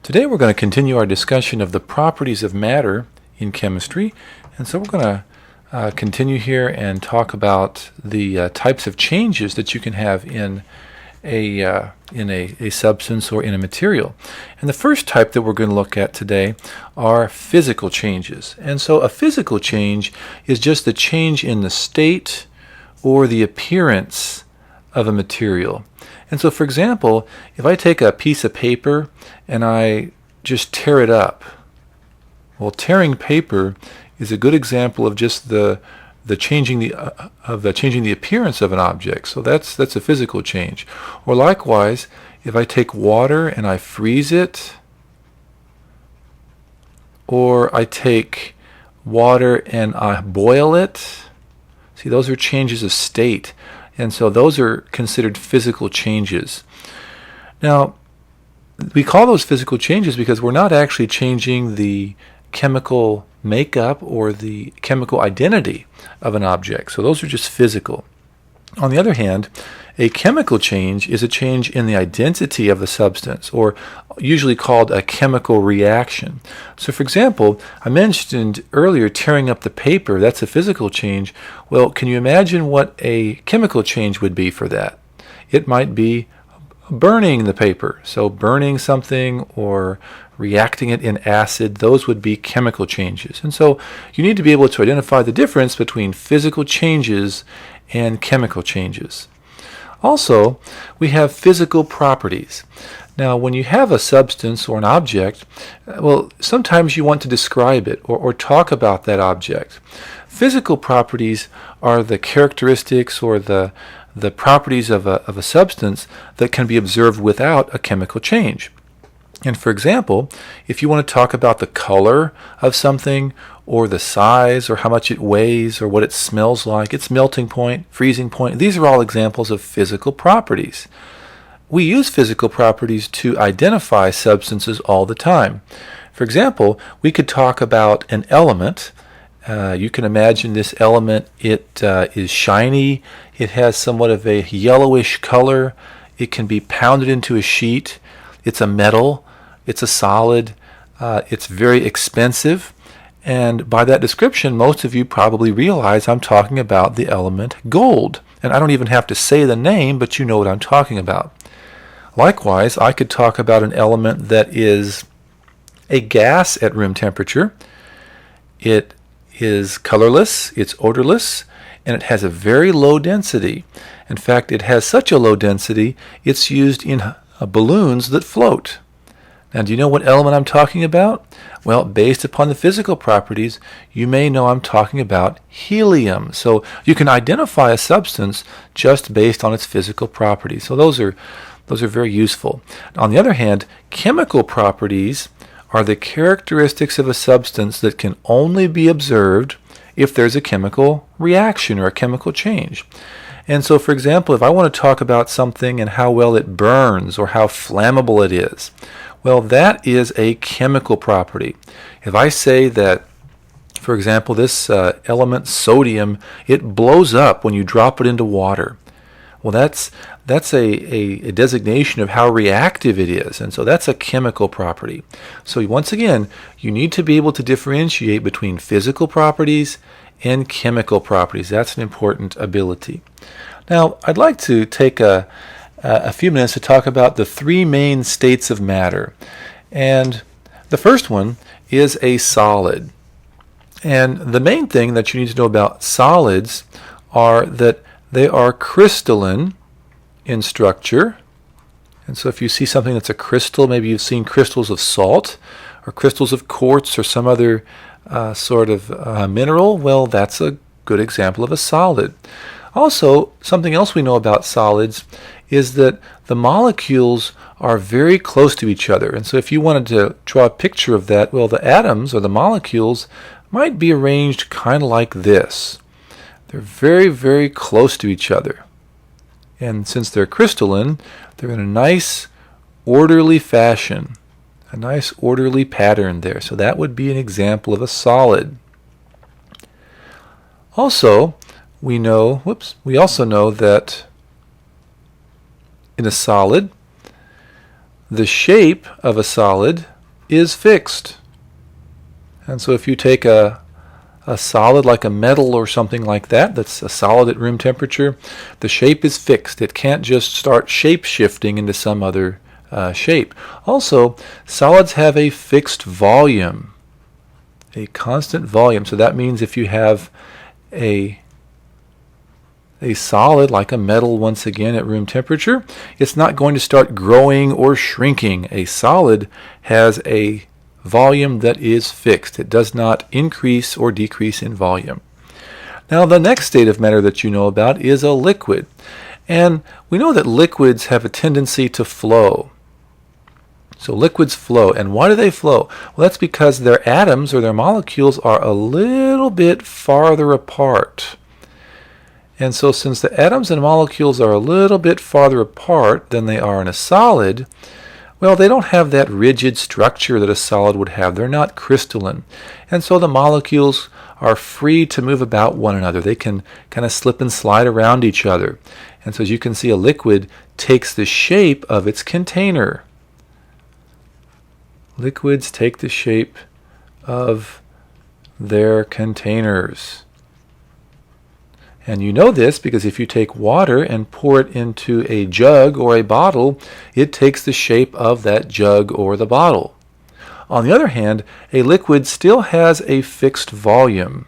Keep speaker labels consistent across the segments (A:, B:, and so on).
A: Today we're going to continue our discussion of the properties of matter in chemistry, and so we're going to continue here and talk about the types of changes that you can have in a substance or in a material. And the first type that we're going to look at today are physical changes. And so a physical change is just the change in the state or the appearance of a material. And so, for example, if I take a piece of paper and I just tear it up, well, tearing paper is a good example of just the changing the appearance of an object. So that's a physical change. Or likewise, if I take water and I freeze it, or I take water and I boil it, see, those are changes of state. And so those are considered physical changes. Now, we call those physical changes because we're not actually changing the chemical makeup or the chemical identity of an object. So those are just physical. On the other hand, a chemical change is a change in the identity of a substance, or usually called a chemical reaction. So for example, I mentioned earlier tearing up the paper, that's a physical change. Well, can you imagine what a chemical change would be for that? It might be burning the paper. So burning something or reacting it in acid, those would be chemical changes. And so you need to be able to identify the difference between physical changes and chemical changes. Also, we have physical properties. Now, when you have a substance or an object, well, sometimes you want to describe it or talk about that object. Physical properties are the characteristics or the properties of a substance that can be observed without a chemical change. And for example, if you want to talk about the color of something or the size or how much it weighs or what it smells like, its melting point, freezing point, these are all examples of physical properties. We use physical properties to identify substances all the time. For example, we could talk about an element. You can imagine this element, it is shiny, it has somewhat of a yellowish color, it can be pounded into a sheet, it's a metal, it's a solid, it's very expensive, and by that description most of you probably realize I'm talking about the element gold. And I don't even have to say the name, but you know what I'm talking about. Likewise, I could talk about an element that is a gas at room temperature. It is colorless, it's odorless, and it has a very low density. In fact, it has such a low density, it's used in balloons that float. Now, do you know what element I'm talking about? Well, based upon the physical properties, you may know I'm talking about helium. So you can identify a substance just based on its physical properties. So those are very useful. On the other hand, chemical properties are the characteristics of a substance that can only be observed if there's a chemical reaction or a chemical change. And so, for example, if I want to talk about something and how well it burns or how flammable it is, well, that is a chemical property. If I say that, for example, this element sodium, it blows up when you drop it into water, well, that's a designation of how reactive it is, and so that's a chemical property. So once again, you need to be able to differentiate between physical properties and chemical properties. That's an important ability. Now, I'd like to take a few minutes to talk about the three main states of matter. And the first one is a solid. And the main thing that you need to know about solids are that they are crystalline in structure. And so if you see something that's a crystal, maybe you've seen crystals of salt or crystals of quartz or some other sort of mineral, well, that's a good example of a solid. Also, something else we know about solids is that the molecules are very close to each other. And so if you wanted to draw a picture of that, well, the atoms or the molecules might be arranged kind of like this. They're very, very close to each other. And since they're crystalline, they're in a nice, orderly fashion, a nice, orderly pattern there. So that would be an example of a solid. Also, we also know that in a solid, the shape of a solid is fixed. And so if you take a solid like a metal or something like that, that's a solid at room temperature, the shape is fixed. It can't just start shape shifting into some other shape. Also, solids have a fixed volume, a constant volume. So that means if you have a solid like a metal, once again at room temperature, it's not going to start growing or shrinking. A solid has a volume that is fixed. It does not increase or decrease in volume. Now the next state of matter that you know about is a liquid. And we know that liquids have a tendency to flow. So liquids flow. And why do they flow? Well, that's because their atoms or their molecules are a little bit farther apart. And so since the atoms and molecules are a little bit farther apart than they are in a solid, well, they don't have that rigid structure that a solid would have. They're not crystalline. And so the molecules are free to move about one another. They can kind of slip and slide around each other. And so as you can see, a liquid takes the shape of its container. Liquids take the shape of their containers. And you know this because if you take water and pour it into a jug or a bottle, it takes the shape of that jug or the bottle. On the other hand, a liquid still has a fixed volume.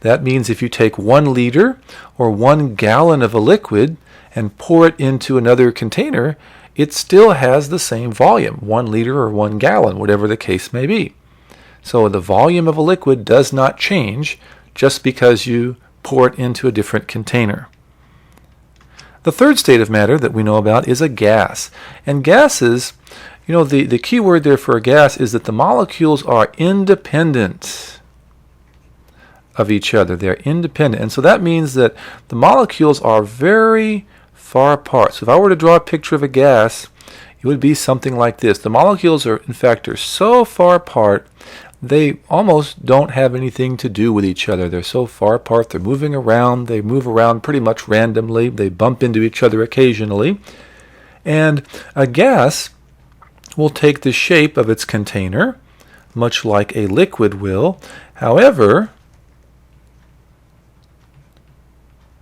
A: That means if you take 1 liter or 1 gallon of a liquid and pour it into another container, it still has the same volume, 1 liter or 1 gallon, whatever the case may be. So the volume of a liquid does not change just because you pour it into a different container. The third state of matter that we know about is a gas. And gases, you know, the key word there for a gas is that the molecules are independent of each other. They're independent. And so that means that the molecules are very far apart. So if I were to draw a picture of a gas, it would be something like this. The molecules are, in fact, are so far apart they almost don't have anything to do with each other. They're so far apart, they're moving around, they move around pretty much randomly, they bump into each other occasionally. And a gas will take the shape of its container, much like a liquid will. However,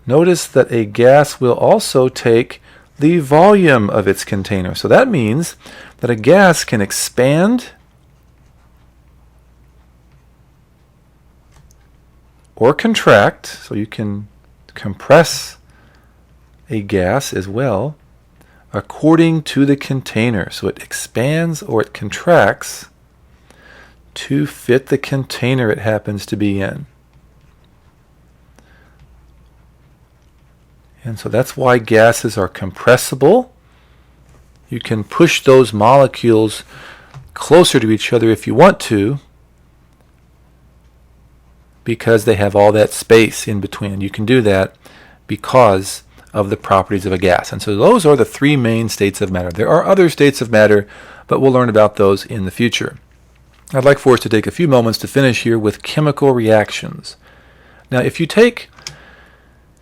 A: notice that a gas will also take the volume of its container. So that means that a gas can expand or contract, so you can compress a gas as well, according to the container. So it expands or it contracts to fit the container it happens to be in. And so that's why gases are compressible. You can push those molecules closer to each other if you want to, because they have all that space in between. You can do that because of the properties of a gas. And so those are the 3 main states of matter. There are other states of matter, but we'll learn about those in the future. I'd like for us to take a few moments to finish here with chemical reactions. Now, if you take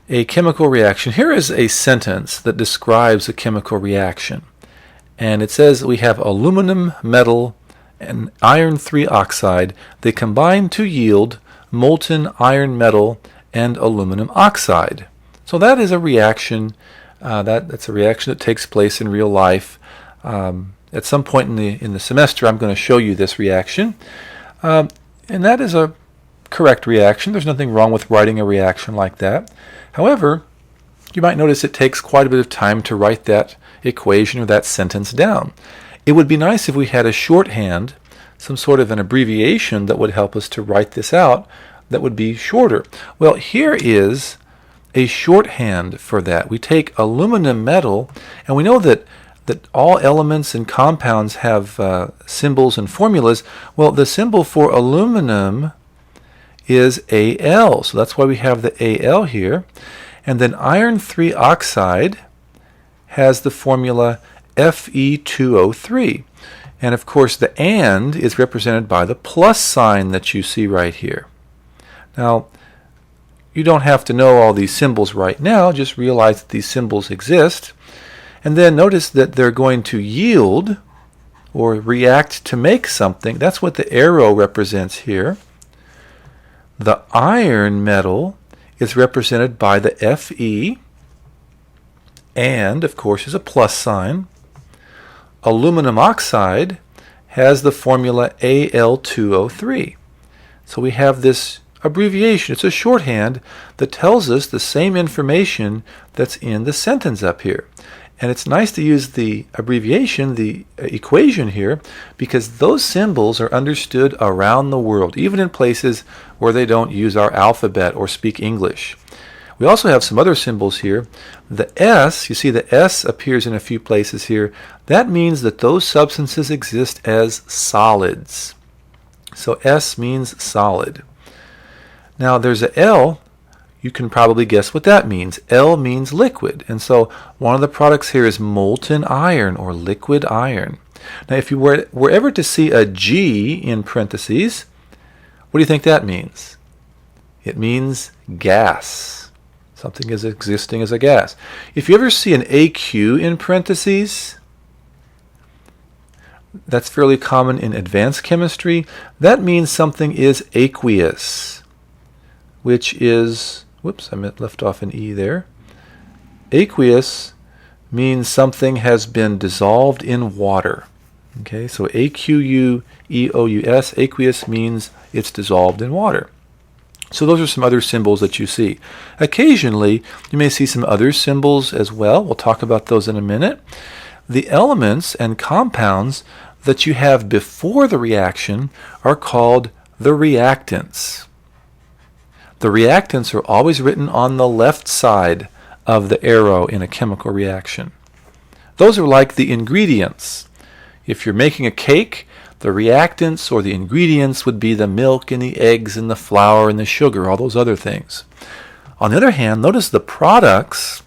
A: a chemical reaction, here is a sentence that describes a chemical reaction. And it says we have aluminum metal and iron 3 oxide. They combine to yield molten iron metal and aluminum oxide. So that is a reaction. That's a reaction that takes place in real life. At some point in the semester, I'm going to show you this reaction, and that is a correct reaction. There's nothing wrong with writing a reaction like that. However, you might notice it takes quite a bit of time to write that equation or that sentence down. It would be nice if we had a shorthand, some sort of an abbreviation that would help us to write this out that would be shorter. Well, here is a shorthand for that. We take aluminum metal, and we know that all elements and compounds have symbols and formulas. Well, the symbol for aluminum is Al, so that's why we have the Al here. And then iron 3 oxide has the formula Fe2O3. And of course the and is represented by the plus sign that you see right here. Now, you don't have to know all these symbols right now, just realize that these symbols exist. And then notice that they're going to yield or react to make something. That's what the arrow represents here. The iron metal is represented by the Fe, and of course is a plus sign. Aluminum oxide has the formula Al2O3. So we have this abbreviation. It's a shorthand that tells us the same information that's in the sentence up here. And it's nice to use the abbreviation, the equation here, because those symbols are understood around the world, even in places where they don't use our alphabet or speak English. We also have some other symbols here. The S, you see the S appears in a few places here. That means that those substances exist as solids. So S means solid. Now there's a L. You can probably guess what that means. L means liquid. And so one of the products here is molten iron or liquid iron. Now if you were ever to see a G in parentheses, what do you think that means? It means gas. Something is existing as a gas. If you ever see an AQ in parentheses, that's fairly common in advanced chemistry. That means something is aqueous, which is, whoops, I left off an E there. Aqueous means something has been dissolved in water. Okay, so AQUEOUS, aqueous means it's dissolved in water. So those are some other symbols that you see. Occasionally, you may see some other symbols as well. We'll talk about those in a minute. The elements and compounds that you have before the reaction are called the reactants. The reactants are always written on the left side of the arrow in a chemical reaction. Those are like the ingredients. If you're making a cake, the reactants or the ingredients would be the milk and the eggs and the flour and the sugar, all those other things. On the other hand, notice the products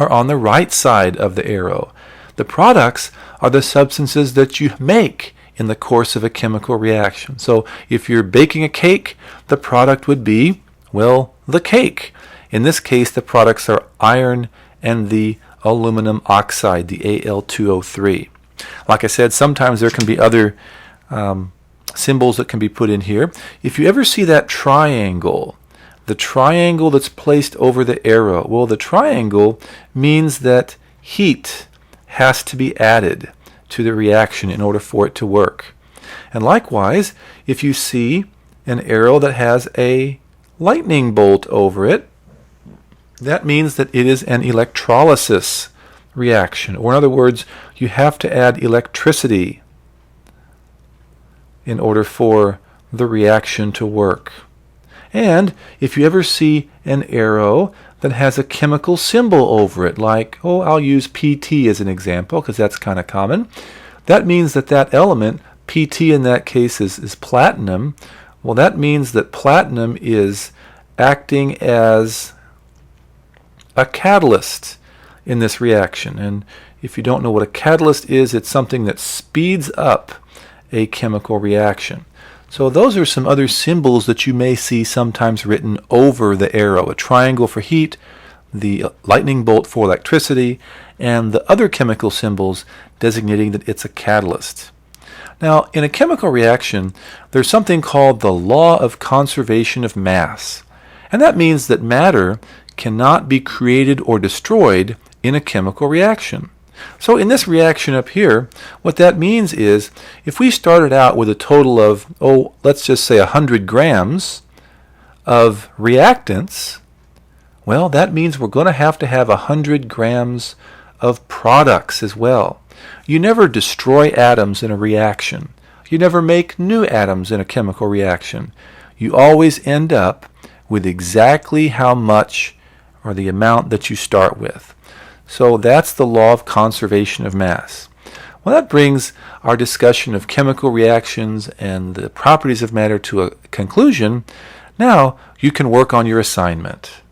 A: are on the right side of the arrow. The products are the substances that you make in the course of a chemical reaction. So if you're baking a cake, the product would be, well, the cake. In this case, the products are iron and the aluminum oxide, the Al2O3. Like I said, sometimes there can be other symbols that can be put in here. If you ever see that triangle, the triangle that's placed over the arrow, well, the triangle means that heat has to be added to the reaction in order for it to work. And likewise, if you see an arrow that has a lightning bolt over it, that means that it is an electrolysis reaction. Or in other words, you have to add electricity in order for the reaction to work. And if you ever see an arrow that has a chemical symbol over it, like, I'll use PT as an example because that's kind of common. That means that that element, PT in that case is platinum. Well, that means that platinum is acting as a catalyst in this reaction. And if you don't know what a catalyst is, it's something that speeds up a chemical reaction. So those are some other symbols that you may see sometimes written over the arrow. A triangle for heat, the lightning bolt for electricity, and the other chemical symbols designating that it's a catalyst. Now, in a chemical reaction, there's something called the law of conservation of mass. And that means that matter cannot be created or destroyed in a chemical reaction. So in this reaction up here, what that means is if we started out with a total of, let's just say 100 grams of reactants, well, that means we're going to have 100 grams of products as well. You never destroy atoms in a reaction. You never make new atoms in a chemical reaction. You always end up with exactly how much or the amount that you start with. So that's the law of conservation of mass. Well, that brings our discussion of chemical reactions and the properties of matter to a conclusion. Now you can work on your assignment.